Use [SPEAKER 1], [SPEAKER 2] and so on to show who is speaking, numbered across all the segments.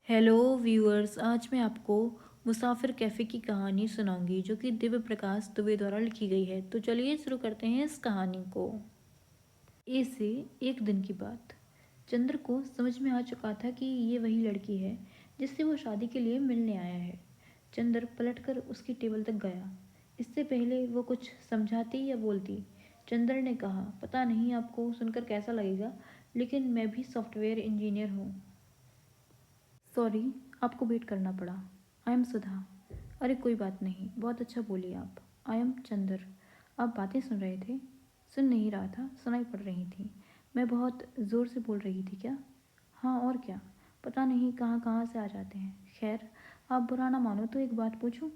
[SPEAKER 1] Hello viewers, आज मैं आपको मुसाफिर कैफ़े की कहानी सुनाऊंगी जो कि दिव्य प्रकाश दुबे द्वारा लिखी गई है। तो चलिए शुरू करते हैं इस कहानी को। ऐसे एक दिन की बात। चंद्र को समझ में आ चुका था कि ये वही लड़की है जिससे वो शादी के लिए मिलने आया है। चंद्र पलटकर उसकी टेबल तक गया। इससे पहले वो कुछ समझाती या बोलती, चंद्र ने कहा, पता नहीं आपको सुनकर कैसा लगेगा, लेकिन मैं भी सॉफ्टवेयर इंजीनियर हूँ। सॉरी, आपको वेट करना पड़ा। I am Sudha. अरे कोई बात नहीं, बहुत अच्छा बोली आप। I am Chander. आप बातें सुन रहे थे? सुन नहीं रहा था, सुनाई पड़ रही थी। मैं बहुत ज़ोर से बोल रही थी क्या? हाँ और क्या, पता नहीं कहाँ कहाँ से आ जाते हैं। खैर, आप बुरा ना मानो तो एक बात पूछूं?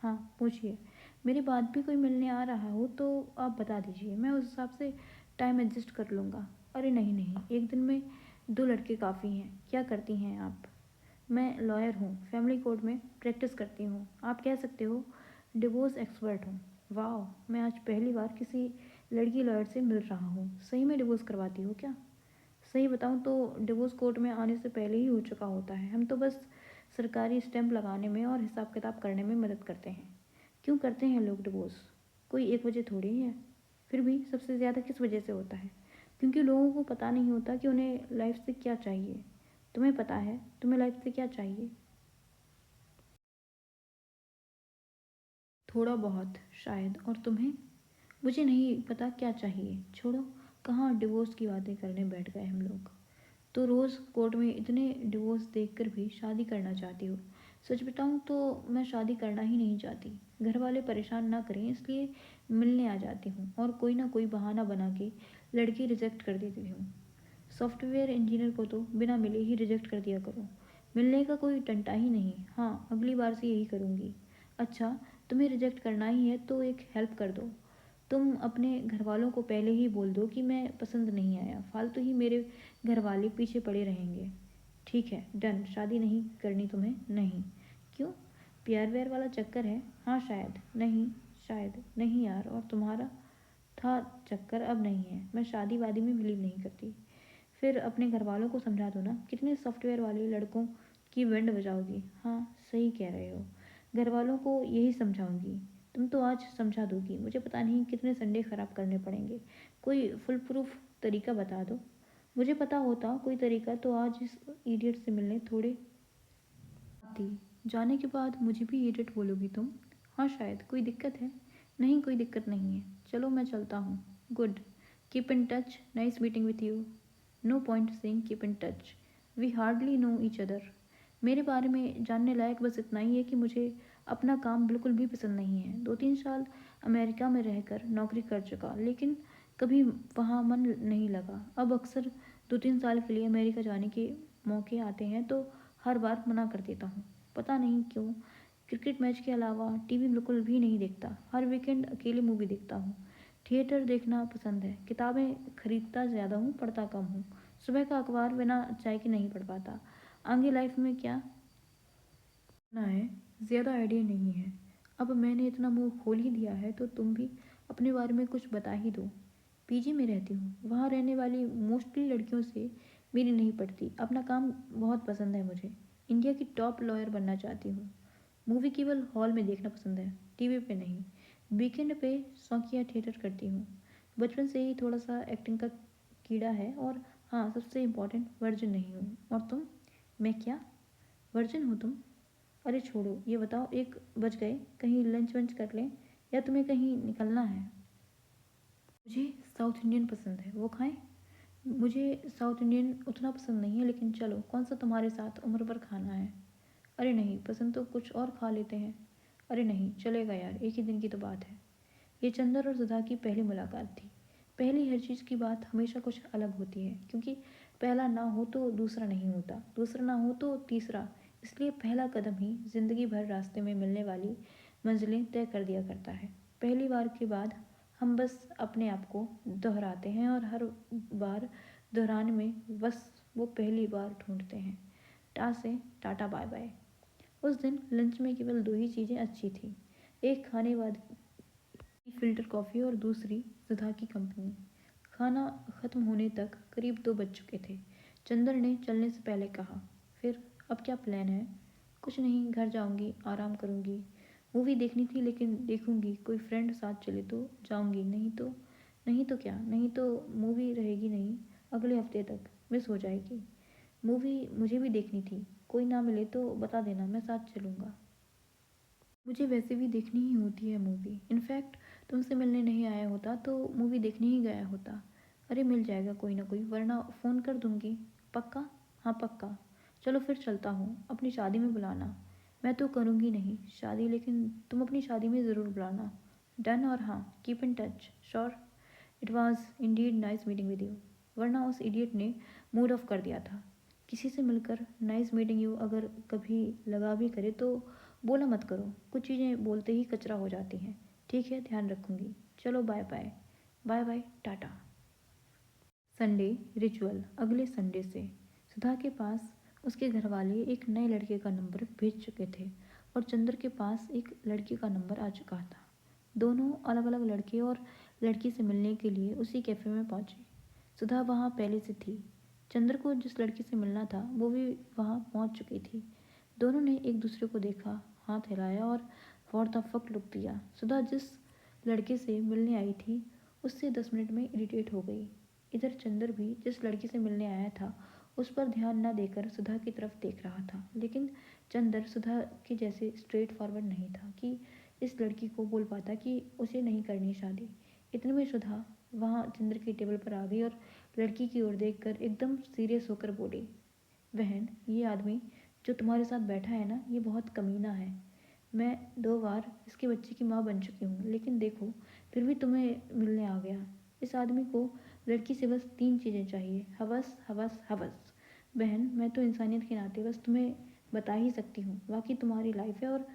[SPEAKER 1] हाँ पूछिए। मेरे बाद भी कोई मिलने आ रहा हो तो आप बता दीजिए, मैं उस हिसाब से टाइम एडजस्ट कर लूँगा। अरे नहीं नहीं, एक दिन में दो लड़के काफ़ी हैं। क्या करती हैं आप? मैं लॉयर हूँ, फैमिली कोर्ट में प्रैक्टिस करती हूँ। आप कह सकते हो डिवोर्स एक्सपर्ट हूँ। वाह, मैं आज पहली बार किसी लड़की लॉयर से मिल रहा हूँ। सही में डिवोर्स करवाती हो क्या? सही बताऊँ तो डिवोर्स कोर्ट में आने से पहले ही हो चुका होता है। हम तो बस सरकारी स्टैंप लगाने में और हिसाब किताब करने में मदद करते हैं। क्यों करते हैं लोग डिवोर्स? कोई एक वजह थोड़ी ही है। फिर भी सबसे ज़्यादा किस वजह से होता है? क्योंकि लोगों को पता नहीं होता कि उन्हें लाइफ से क्या चाहिए। तुम्हें पता है तुम्हें लाइफ से क्या चाहिए? थोड़ा बहुत शायद। और तुम्हें? मुझे नहीं पता क्या चाहिए। छोड़ो, कहाँ डिवोर्स की बातें करने बैठ गए हम लोग। तो रोज़ कोर्ट में इतने डिवोर्स देखकर भी शादी करना चाहती हो? सच बताऊँ तो मैं शादी करना ही नहीं चाहती। घर वाले परेशान ना करें इसलिए मिलने आ जाती हूँ और कोई ना कोई बहाना बना के लड़की रिजेक्ट कर देती हूँ। सॉफ्टवेयर इंजीनियर को तो बिना मिले ही रिजेक्ट कर दिया करो। मिलने का कोई टंटा ही नहीं। हाँ, अगली बार से यही करूँगी। अच्छा, तुम्हें रिजेक्ट करना ही है तो एक हेल्प कर दो। तुम अपने घर वालों को पहले ही बोल दो कि मैं पसंद नहीं आया। फालतू ही मेरे घर वाले पीछे पड़े रहेंगे। ठीक है, डन। शादी नहीं करनी तुम्हें? नहीं। क्यों? प्यार व्यार वाला चक्कर है? हाँ शायद। नहीं, शायद नहीं यार। और तुम्हारा? था चक्कर, अब नहीं है। मैं शादी वादी में बिलीव नहीं करती। फिर अपने घर वालों को समझा दो ना। कितने सॉफ्टवेयर वाले लड़कों की बैंड बजाओगी? हाँ सही कह रहे हो, घर वालों को यही समझाऊंगी। तुम तो आज समझा दोगी, मुझे पता नहीं कितने संडे खराब करने पड़ेंगे। कोई फुल प्रूफ तरीका बता दो। मुझे पता होता कोई तरीका तो आज इस इडियट से मिलने थोड़े आती। जाने के बाद मुझे भी इडियट बोलोगी तुम? हाँ शायद। कोई दिक्कत है? नहीं कोई दिक्कत नहीं है। चलो मैं चलता हूँ। Good. Keep in touch. Nice meeting with you. No point saying keep in touch, we hardly know each other. मेरे बारे में जानने लायक बस इतना ही है कि मुझे अपना काम बिल्कुल भी पसंद नहीं है। 2-3 साल अमेरिका में रहकर नौकरी कर चुका, लेकिन कभी वहाँ मन नहीं लगा। अब अक्सर 2-3 साल के लिए अमेरिका जाने के मौके आते हैं तो हर बार मना कर देता हूँ। पता नहीं क्यों। क्रिकेट मैच के अलावा टीवी बिल्कुल भी नहीं देखता। हर वीकेंड अकेले मूवी देखता हूँ। थिएटर देखना पसंद है। किताबें खरीदता ज़्यादा हूँ, पढ़ता कम हूँ। सुबह का अखबार बिना चाय के नहीं पढ़ पाता। आगे लाइफ में क्या ना है, ज़्यादा आइडिया नहीं है। अब मैंने इतना मुंह खोल ही दिया है तो तुम भी अपने बारे में कुछ बता ही दो। पीजी में रहती हूँ। वहाँ रहने वाली मोस्टली लड़कियों से मेरी नहीं पड़ती। अपना काम बहुत पसंद है मुझे। इंडिया की टॉप लॉयर बनना चाहती हूँ। मूवी केवल हॉल में देखना पसंद है, टीवी पे नहीं। वीकेंड पे शौकिया थिएटर करती हूँ। बचपन से ही थोड़ा सा एक्टिंग का कीड़ा है। और हाँ, सबसे इम्पोर्टेंट, वर्जिन नहीं हूँ। और तुम? मैं क्या? वर्जिन हो तुम? अरे छोड़ो, ये बताओ, 1 बज गए, कहीं लंच वंच कर लें या तुम्हें कहीं निकलना है? मुझे साउथ इंडियन पसंद है, वो खाएं? मुझे साउथ इंडियन उतना पसंद नहीं है, लेकिन चलो, कौन सा तुम्हारे साथ उम्र भर खाना है? अरे नहीं, पसंद तो कुछ और खा लेते हैं। अरे नहीं चलेगा यार, एक ही दिन की तो बात है। ये चंदर और सुधा की पहली मुलाकात थी। पहली हर चीज़ की बात हमेशा कुछ अलग होती है, क्योंकि पहला ना हो तो दूसरा नहीं होता, दूसरा ना हो तो तीसरा। इसलिए पहला कदम ही जिंदगी भर रास्ते में मिलने वाली मंजिलें तय कर दिया करता है। पहली बार के बाद हम बस अपने आप को दोहराते हैं और हर बार दोहराने में बस वो पहली बार ढूंढते हैं। टा से टाटा बाय बाय। उस दिन लंच में केवल दो ही चीज़ें अच्छी थी। एक खाने वाली फ़िल्टर कॉफ़ी और दूसरी सुधा की कंपनी। खाना खत्म होने तक करीब 2 बज चुके थे। चंदर ने चलने से पहले कहा, फिर अब क्या प्लान है? कुछ नहीं, घर जाऊंगी, आराम करूंगी। मूवी देखनी थी लेकिन देखूंगी, कोई फ्रेंड साथ चले तो जाऊंगी, नहीं तो क्या, नहीं तो मूवी रहेगी नहीं, अगले हफ्ते तक मिस हो जाएगी। मूवी मुझे भी देखनी थी, कोई ना मिले तो बता देना, मैं साथ चलूँगा। मुझे वैसे भी देखनी ही होती है मूवी। इनफैक्ट तुमसे मिलने नहीं आया होता तो मूवी देखने ही गया होता। अरे मिल जाएगा कोई ना कोई, वरना फ़ोन कर दूंगी। पक्का? हाँ पक्का। चलो फिर चलता हूँ, अपनी शादी में बुलाना। मैं तो करूँगी नहीं शादी, लेकिन तुम अपनी शादी में ज़रूर बुलाना। डन। और हाँ, keep in touch. Sure. It was Indeed nice meeting with you. वरना उस इडियट ने मूड ऑफ कर दिया था। किसी से मिलकर नाइस मीटिंग यू अगर कभी लगा भी करे तो बोला मत करो, कुछ चीज़ें बोलते ही कचरा हो जाती हैं। ठीक है, ध्यान रखूंगी। चलो bye bye. Bye bye, tata. Sunday ritual. अगले संडे से सुधा के पास उसके घर वाले एक नए लड़के का नंबर भेज चुके थे और चंद्र के पास एक लड़के का नंबर आ चुका था। दोनों अलग अलग लड़के और लड़की से मिलने के लिए उसी कैफ़े में पहुंचे। सुधा वहां पहले से थी। चंद्र को जिस लड़की से मिलना था वो भी वहां पहुंच चुकी थी। दोनों ने एक दूसरे को देखा, हाथ हिलाया और व्हाट द फक लुक दिया। सुधा जिस लड़के से मिलने आई थी उससे 10 मिनट में इरिटेट हो गई। इधर चंद्र भी जिस लड़की से मिलने आया था उस पर ध्यान न देकर सुधा की तरफ देख रहा था, लेकिन चंद्र सुधा के जैसे स्ट्रेट फॉरवर्ड नहीं था कि इस लड़की को बोल पाता कि उसे नहीं करनी शादी। इतने में सुधा वहाँ चंद्र की टेबल पर आ गई और लड़की की ओर देखकर एकदम सीरियस होकर बोली, बहन ये आदमी जो तुम्हारे साथ बैठा है ना, ये बहुत कमीना है। मैं 2 बार इसके बच्चे की माँ बन चुकी हूँ, लेकिन देखो फिर भी तुम्हें मिलने आ गया। इस आदमी को लड़की से बस 3 चीज़ें चाहिए, हवस हवस हवस। बहन मैं तो इंसानियत के नाते बस तुम्हें बता ही सकती हूँ, बाकी तुम्हारी लाइफ है और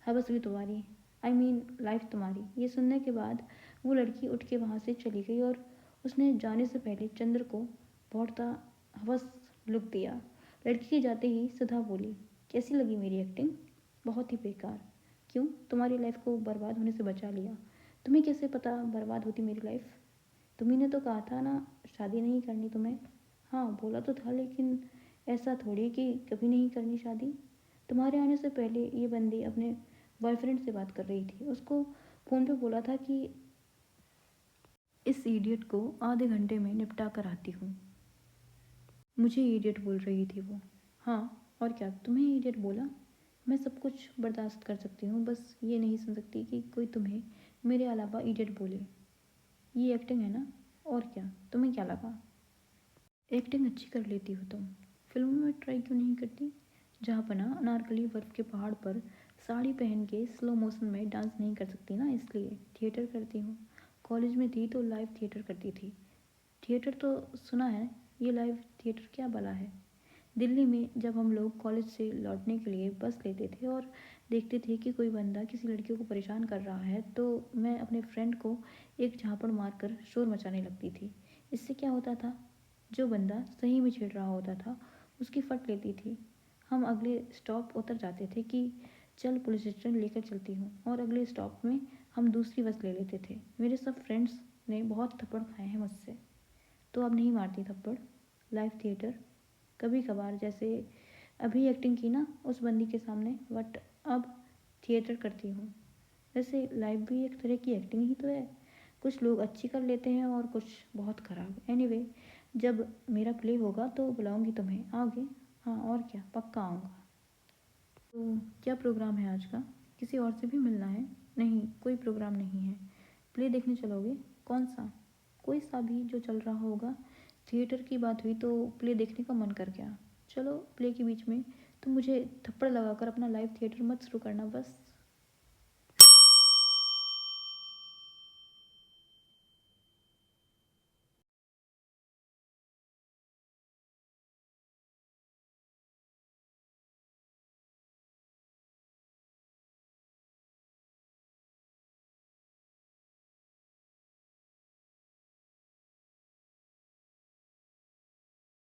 [SPEAKER 1] हवस भी तुम्हारी। आई मीन लाइफ तुम्हारी। ये सुनने के बाद वो लड़की उठ के वहाँ से चली गई और उसने जाने से पहले चंद्र को बहुत सा हवस लुक दिया। लड़की के जाते ही सुधा बोली, कैसी लगी मेरी एक्टिंग? बहुत ही बेकार। क्यों? तुम्हारी लाइफ को बर्बाद होने से बचा लिया। तुम्हें कैसे पता बर्बाद होती मेरी लाइफ? तुम्ही ने तो कहा था ना शादी नहीं करनी तुम्हें। हाँ बोला तो था, लेकिन ऐसा थोड़ी कि कभी नहीं करनी शादी। तुम्हारे आने से पहले ये बंदी अपने बॉयफ्रेंड से बात कर रही थी, उसको फ़ोन पे बोला था कि इस इडियट को आधे घंटे में निपटा कर आती हूँ। मुझे इडियट बोल रही थी वो। हाँ और क्या, तुम्हें इडियट बोला? मैं सब कुछ बर्दाश्त कर सकती हूँ, बस ये नहीं सुन सकती कि कोई तुम्हें मेरे अलावा इडियट बोले। ये एक्टिंग है ना? और क्या, तुम्हें क्या लगा? एक्टिंग अच्छी कर लेती हो तुम, फिल्मों में ट्राई क्यों नहीं करती? जहाँ पना अनारकली बर्फ़ के पहाड़ पर साड़ी पहन के स्लो मोशन में डांस नहीं कर सकती ना, इसलिए थिएटर करती हूँ। कॉलेज में थी तो लाइव थिएटर करती थी। थिएटर तो सुना है, ये लाइव थिएटर क्या भला है? दिल्ली में जब हम लोग कॉलेज से लौटने के लिए बस लेते थे और देखते थे कि कोई बंदा किसी लड़की को परेशान कर रहा है तो मैं अपने फ्रेंड को एक झापड़ मारकर शोर मचाने लगती थी। इससे क्या होता था, जो बंदा सही में छेड़ रहा होता था उसकी फट लेती थी। हम अगले स्टॉप उतर जाते थे कि चल पुलिस स्टेशन लेकर चलती हूँ, और अगले स्टॉप में हम दूसरी बस ले लेते थे। मेरे सब फ्रेंड्स ने बहुत थप्पड़ खाए हैं मुझसे। तो अब नहीं मारती थप्पड़। लाइव थिएटर कभी कभार, जैसे अभी एक्टिंग की ना उस बंदी के सामने, बट अब थिएटर करती हूँ। वैसे लाइव भी एक तरह की एक्टिंग ही तो है। कुछ लोग अच्छी कर लेते हैं और कुछ बहुत ख़राब। एनीवे, जब मेरा प्ले होगा तो बुलाऊंगी तुम्हें, आओगे? हाँ और क्या, पक्का आऊँगा। तो क्या प्रोग्राम है आज का? किसी और से भी मिलना है? नहीं, कोई प्रोग्राम नहीं है। प्ले देखने चलोगे? कौन सा? कोई सा भी जो चल रहा होगा। थिएटर की बात हुई तो प्ले देखने का मन कर गया। चलो, प्ले के बीच में तुम मुझे थप्पड़ लगाकर अपना लाइव थिएटर मत शुरू करना बस।